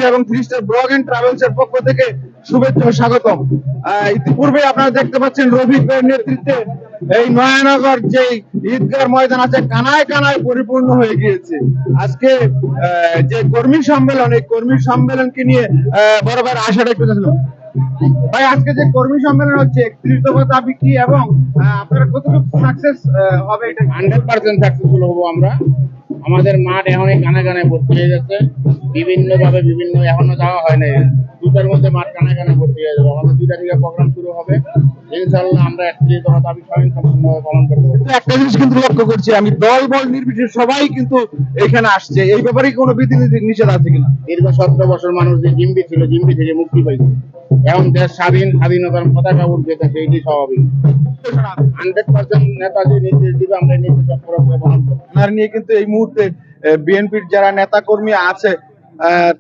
এবং 3 star blog and travels এর পক্ষ থেকে শুভেচ্ছা ও স্বাগতম। ইতিপূর্বে আপনারা দেখতে পাচ্ছেন রফিক ভাইয়ের নেতৃত্বে এই নয়ানগর যে ঈদগাহ ময়দান আছে কানায় কানায় পরিপূর্ণ হয়ে গিয়েছে। আজকে যে কর্মী সম্মেলন, এই কর্মী সম্মেলনকে নিয়ে বড় ভাইয়ের আশাটা একটু জানলাম। ভাই, আজকে যে কর্মী সম্মেলন হচ্ছে 31 দফা দাবি কি এবং আপনারা কতটুকু সাকসেস হবে? এটা 100% সাকসেসফুল হবো আমরা। আমাদের মাঠ এখনই কানায় কানায় ভর্তি হয়ে যাচ্ছে, বিভিন্ন এখনো যাওয়া হয় নাই। দুটার মধ্যে মাঠ কানায় কানায় ভর্তি হয়ে যাবে। আমাদের 2টা থেকে প্রোগ্রাম শুরু হবে, ইনশাআল্লাহ আমরা 31 দফা দাবি সম্পূর্ণভাবে পালন করতে পারবো। একটা জিনিস কিন্তু লক্ষ্য করছি আমি, দল বল নির্বিশেষে সবাই কিন্তু এখানে আসছে। এই ব্যাপারে কোনো বিধি নিষেধ আছে কিনা? দীর্ঘ 17 বছর মানুষ যে জিম্বি ছিল, জিম্বি থেকে মুক্তি পাইছে। এখন দেশ স্বাধীনতার পতাকা উঠবে, সেইটি স্বাভাবিক। 100% নেতাজি নির্দেশ দিবে, আমরা নির্দেশ পালন করবো। নিয়ে কিন্তু এই মুহূর্তে বিএনপির যারা নেতা কর্মী আছে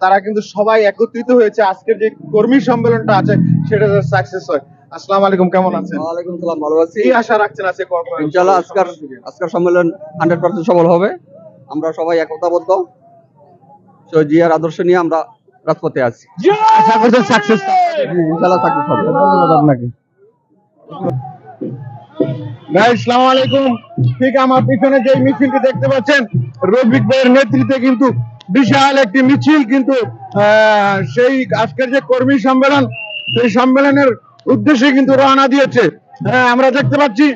তারা কিন্তু সবাই একত্রিত হয়েছে আজকের যে কর্মী সম্মেলনটা আছে সেটা সাকসেস হয়। আসসালামু আলাইকুম, কেমন আছেন? ওয়ালাইকুম সালাম, ভালো আছি। কি আশা রাখছেন আছে? ইনশাআল্লাহ আজকের সম্মেলন 100% সফল হবে। আমরা সবাই একতাবদ্ধ, জিয়ার আদর্শ নিয়ে আমরা রাজপথে আছি। আশা করছেন সাকসেস? ইনশাআল্লাহ সাকসেস হবে। ধন্যবাদ আপনাকে। ভাই আসসালামু আলাইকুম। ঠিক আমার পিছনে যে মিছিলটি দেখতে পাচ্ছেন, রফিক ভাইয়ের নেতৃত্বে কিন্তু বিশাল একটি মিছিল কিন্তু সেই আজকের যে কর্মী সম্মেলন, সেই সম্মেলনের উদ্দেশ্যে কিন্তু রওনা দিয়েছে। আমরা দেখতে পাচ্ছি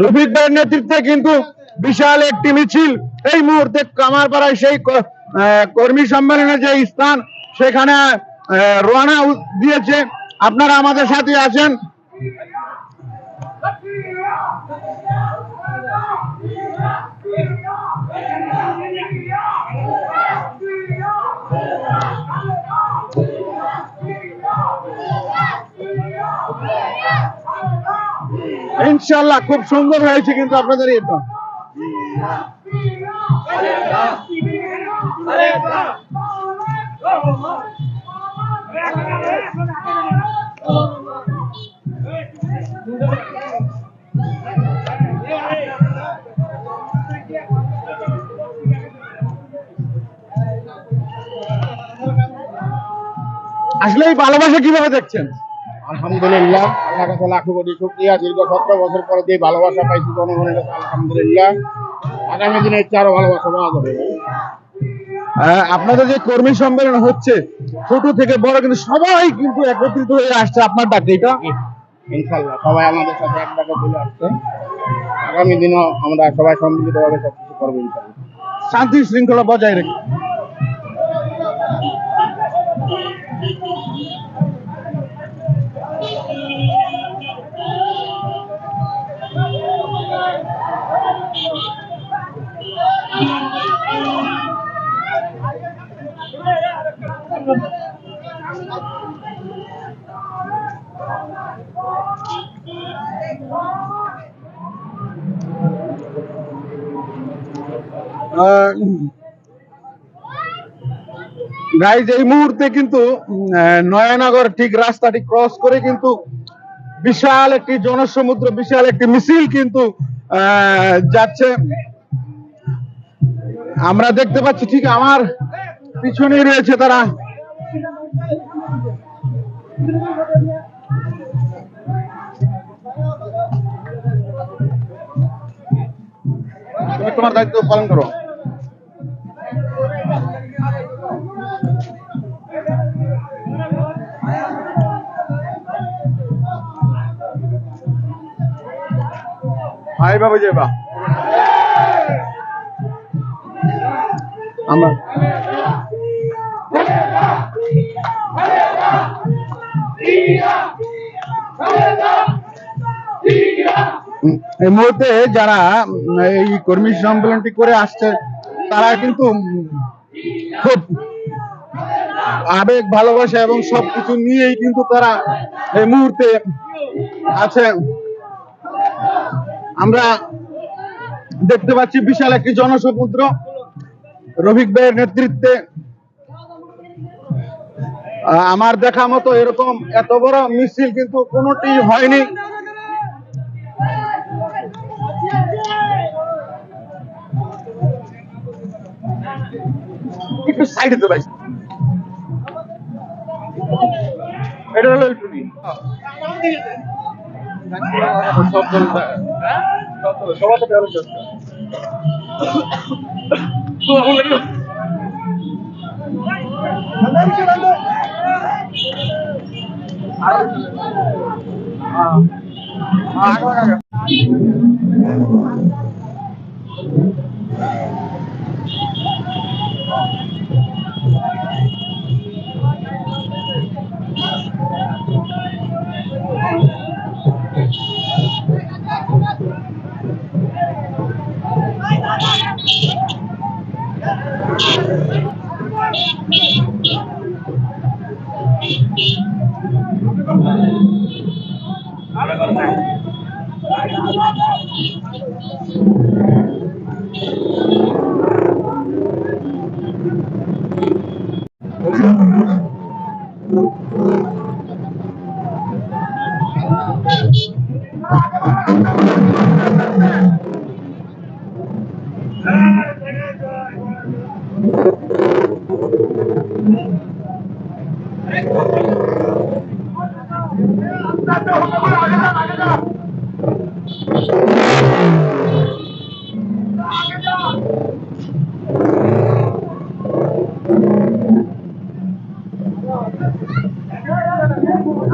রফিক ভাইয়ের নেতৃত্বে কিন্তু বিশাল একটি মিছিল এই মুহূর্তে কামারপাড়ায় সেই কর্মী সম্মেলনের যে স্থান সেখানে রওনা দিয়েছে। আপনারা আমাদের সাথে আছেন। ইনশাআল্লাহ খুব সুন্দর হয়েছে কিন্তু আপনাদের এটা। আসলে এই ভালোবাসা কিভাবে দেখছেন? আলহামদুলিল্লাহ, আল্লাহ কাছে লাখো কোটি শুকরিয়া। দীর্ঘ 17 বছর পরে যে ভালোবাসা পাইছি জনগণের কাছে, আলহামদুলিল্লাহ। আগামী দিনে আরো ভালোবাসা পাওয়া যাবে। আপনাদের যে কর্মী সম্মেলন হচ্ছে ছোট থেকে বড় কিন্তু সবাই কিন্তু একত্রিত হয়ে আসছে আপনার ডাকে, এটা ইনশাআল্লাহ সবাই আমাদের সাথে এক ডাকে চলে আসছে। আগামী দিনও আমরা সবাই সম্মিলিতভাবে সবকিছু করবো ইনশাআল্লাহ। শান্তি শৃঙ্খলা বজায় রেখে। গাইজ এই মুহূর্তে কিন্তু নয়ানগর ঠিক রাস্তাটি ক্রস করে কিন্তু বিশাল একটি জনসমুদ্র, বিশাল একটি মিছিল কিন্তু যাচ্ছে। আমরা দেখতে পাচ্ছি ঠিক আমার পিছনে রয়েছে তারা। তুমি তোমার দায়িত্ব পালন করো। হাই বাবু জয় বা আমরা এই মুহূর্তে যারা এই কর্মী সম্মেলনটি করে আসছে তারা কিন্তু খুব আবেগ, ভালোবাসা এবং সবকিছু নিয়েই কিন্তু তারা এই মুহূর্তে আছে। আমরা দেখতে পাচ্ছি বিশাল একটি জনসমুদ্র রফিক ভাইয়ের নেতৃত্বে। আমার দেখা মতো এরকম এত বড় মিছিল কিন্তু কোনোটি হয়নি। একটু সাইডে তো ভাই, এটা হলো টুনি। সবার তো ভালো চলছে।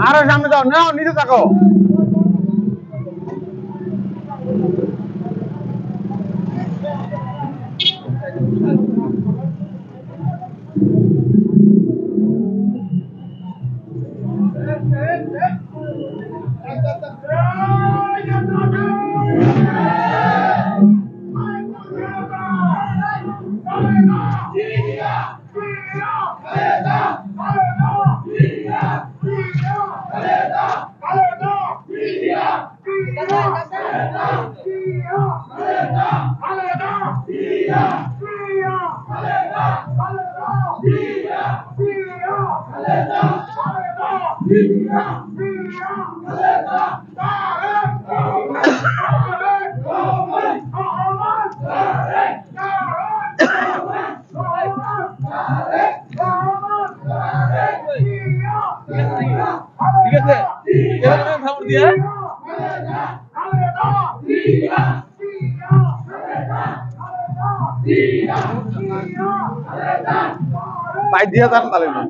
আরো সামনে যাও, নাও নিচে থাকো। ঠিক আছে, এরকম খবর দিয়ে পাই দিয়া যান তাহলে না।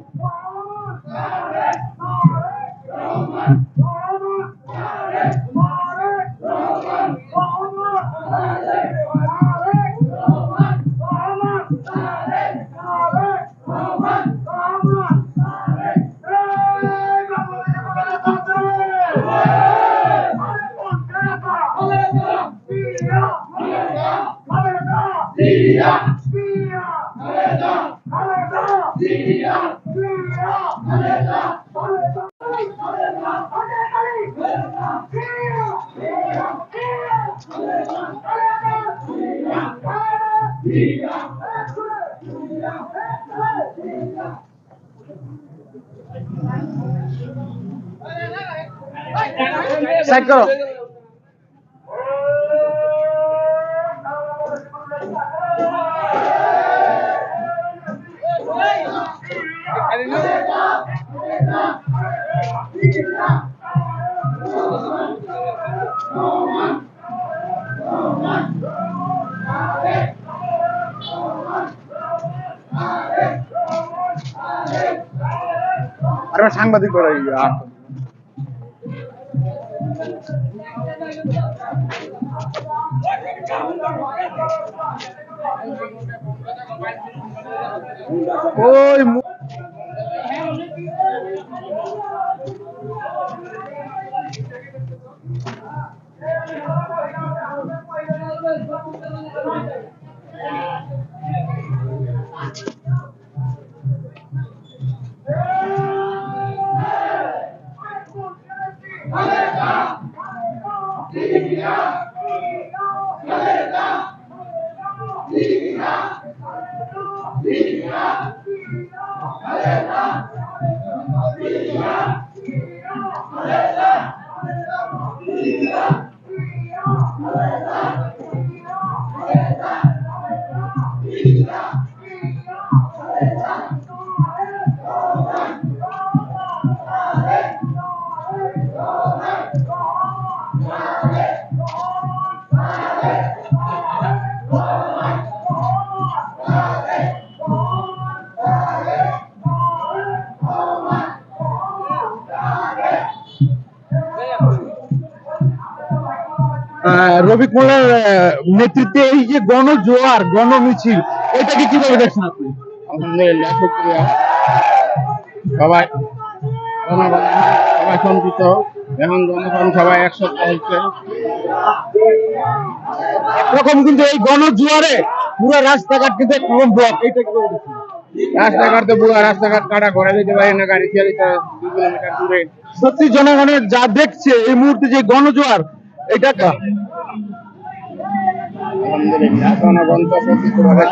সাইড করো। আরে সাংবাদিক করে ওই রফিক মোল্লার নেতৃত্বে এই যে গণজোয়ার গণমিছিল, এটাকে কিভাবে দেখছেন আপনি? আলহামদুলিল্লাহ, শুকরিয়া। সবাই জনগণ সবাই সন্তুষ্ট, এখন জনগণ সবাই একসাথে হচ্ছে। একরকম কিন্তু এই গণজোয়ারে পুরো রাস্তাঘাট কিন্তু একরকম ব্লক, এটা কিভাবে দেখছেন? রাস্তাঘাট তো পুরো রাস্তাঘাট কাটা করে দিতে পারি না, গাড়ি চালিয়ে 2 কিলোমিটার দূরে। সত্যি জনগণের যা দেখছে এই মুহূর্তে যে গণজোয়ার, এটা আলহামদুলিল্লাহ, জনগণ তো সম্পৃক্তভাবে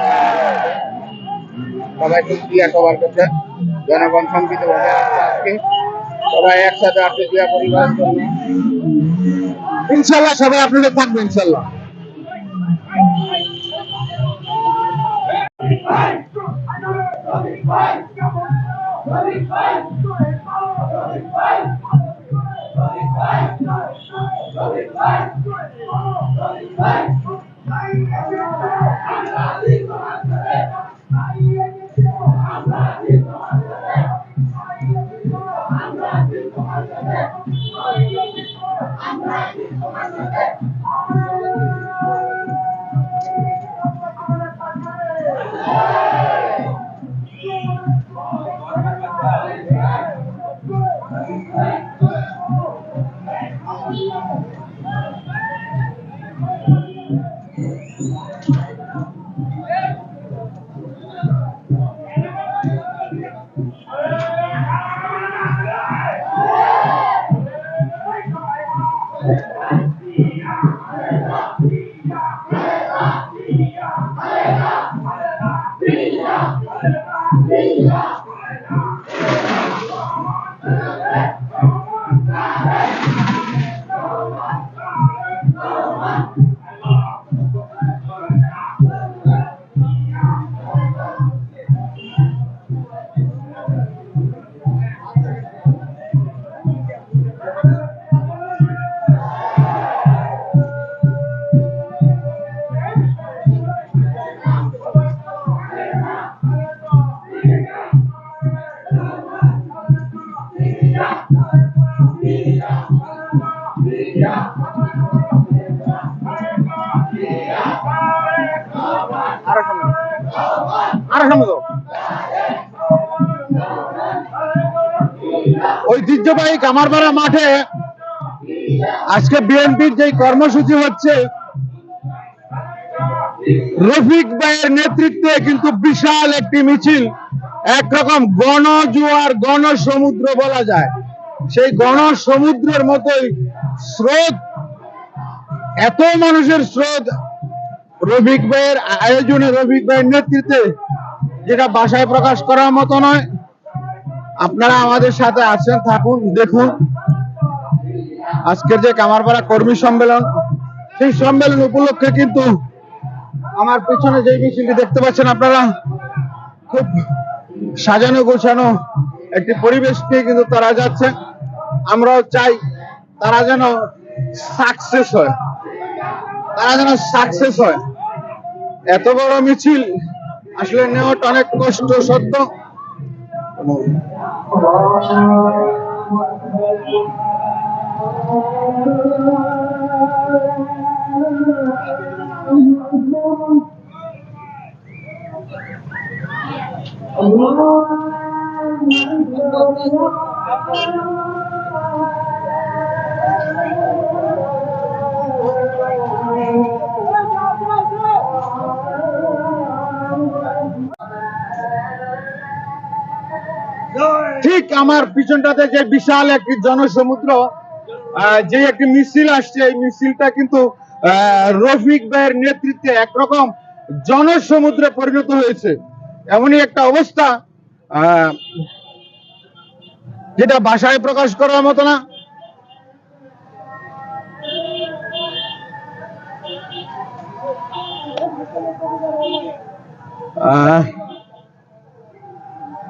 সবাই শুকরিয়া সবার কাছে। জনগণ সম্পৃক্তভাবে আসছে আজকে, সবাই একসাথে আসছে জিয়া পরিবারের জন্য। ইনশাল্লাহ সবাই আপনাদের থাকবে ইনশাল্লাহ। ঐতিহ্যবাহী কামারপাড়া মাঠে আজকে বিএনপির যে কর্মসূচি হচ্ছে, রফিক ভাইয়ের নেতৃত্বে কিন্তু বিশাল একটি মিছিল, একরকম গণজোয়ার গণসমুদ্র বলা যায়। সেই গণসমুদ্রের মতোই স্রোত, এত মানুষের স্রোত রফিক ভাইয়ের আয়োজনে, রফিক ভাইয়ের নেতৃত্বে, যেটা ভাষায় প্রকাশ করার মতো নয়। আপনারা আমাদের সাথে আছেন, থাকুন, দেখুন আজকের যে কামারপাড়া কর্মী সম্মেলন, সেই সম্মেলন উপলক্ষে কিন্তু আমার পেছনে যে মিছিলটি দেখতে পাচ্ছেন আপনারা, খুব সাজানো গোছানো একটি পরিবেশ নিয়ে কিন্তু তারা যাচ্ছে। আমরাও চাই তারা যেন সাকসেস হয়, তারা যেন সাকসেস হয়। এত বড় মিছিল আসলে নেওয়াটা অনেক কষ্ট সত্য। ঠিক আমার পিছনটাতে যে বিশাল একটি জনসমুদ্র, যে একটি মিছিল আসছে, এই মিছিলটা কিন্তু রফিক ভাইয়ের নেতৃত্বে একরকম জনসমুদ্রে পরিণত হয়েছে। এমনই একটা অবস্থা যেটা ভাষায় প্রকাশ করার মতো না।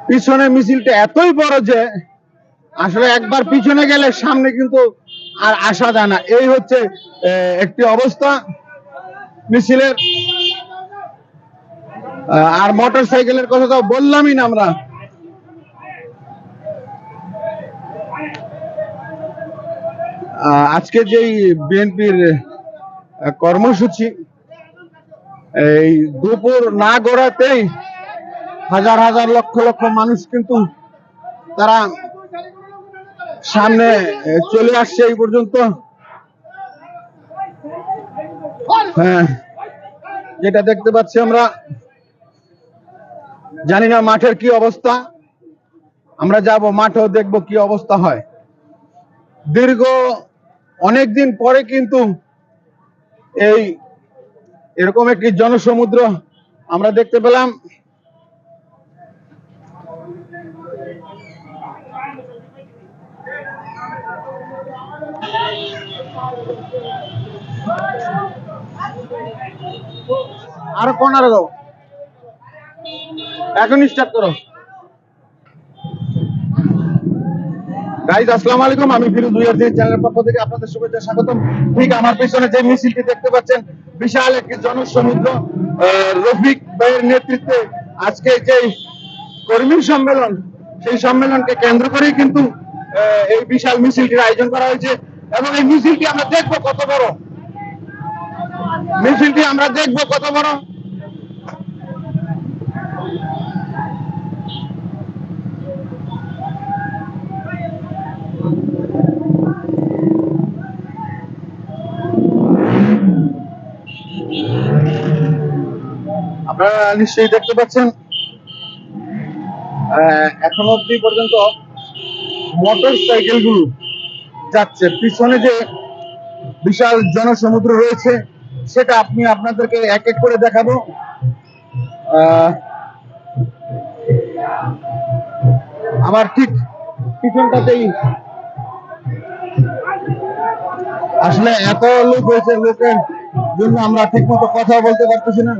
পিছনে মিছিলটা এতই বড় যে আসলে একবার পিছনে গেলে সামনে কিন্তু আর আসা যায় না। এই হচ্ছে একটি অবস্থা মিছিলের। আর মোটর সাইকেলের কথা তো বললামই না আমরা। আজকে যেই বিএনপির কর্মসূচি। এই দুপুর না গড়াতেই হাজার হাজার লক্ষ লক্ষ মানুষ কিন্তু তারা সামনে চলে আসছে এই পর্যন্ত। হ্যাঁ, যেটা দেখতে পাচ্ছি আমরা, জানি না মাঠের কি অবস্থা, আমরা যাব মাঠেও দেখব কি অবস্থা হয়। দীর্ঘ অনেকদিন পরে কিন্তু এরকম একটি জনসমুদ্র আমরা দেখতে পেলাম। আরো কোন আরো যাও, এখন স্টার্ট করো। গাইজ আসসালামু আলাইকুম, আমি ফিরোজ চ্যানেলের পক্ষ থেকে আপনাদের শুভেচ্ছা স্বাগতম। ঠিক আমার পেছনে যে মিছিলটি দেখতে পাচ্ছেন, বিশাল একটি জনসমুদ্র। রফিক ভাইয়ের নেতৃত্বে আজকে যে কর্মী সম্মেলন, সেই সম্মেলনকে কেন্দ্র করেই কিন্তু এই বিশাল মিছিলটির আয়োজন করা হয়েছে। এবং এই মিছিলটি আমরা দেখবো কত বড়, মিছিলটি আমরা দেখবো কত বড়। আপনারা নিশ্চয়ই দেখতে পাচ্ছেন, এখন অব্দি পর্যন্ত মোটর সাইকেল গুলো যাচ্ছে। পিছনে যে বিশাল জনসমুদ্র রয়েছে সেটা আপনাদেরকে এক এক করে দেখাবো। আমার ঠিক পিছনটাতেই আসলে এত লোক হয়েছে, লোকের জন্য আমরা ঠিক মতো কথা বলতে পারতেছি না।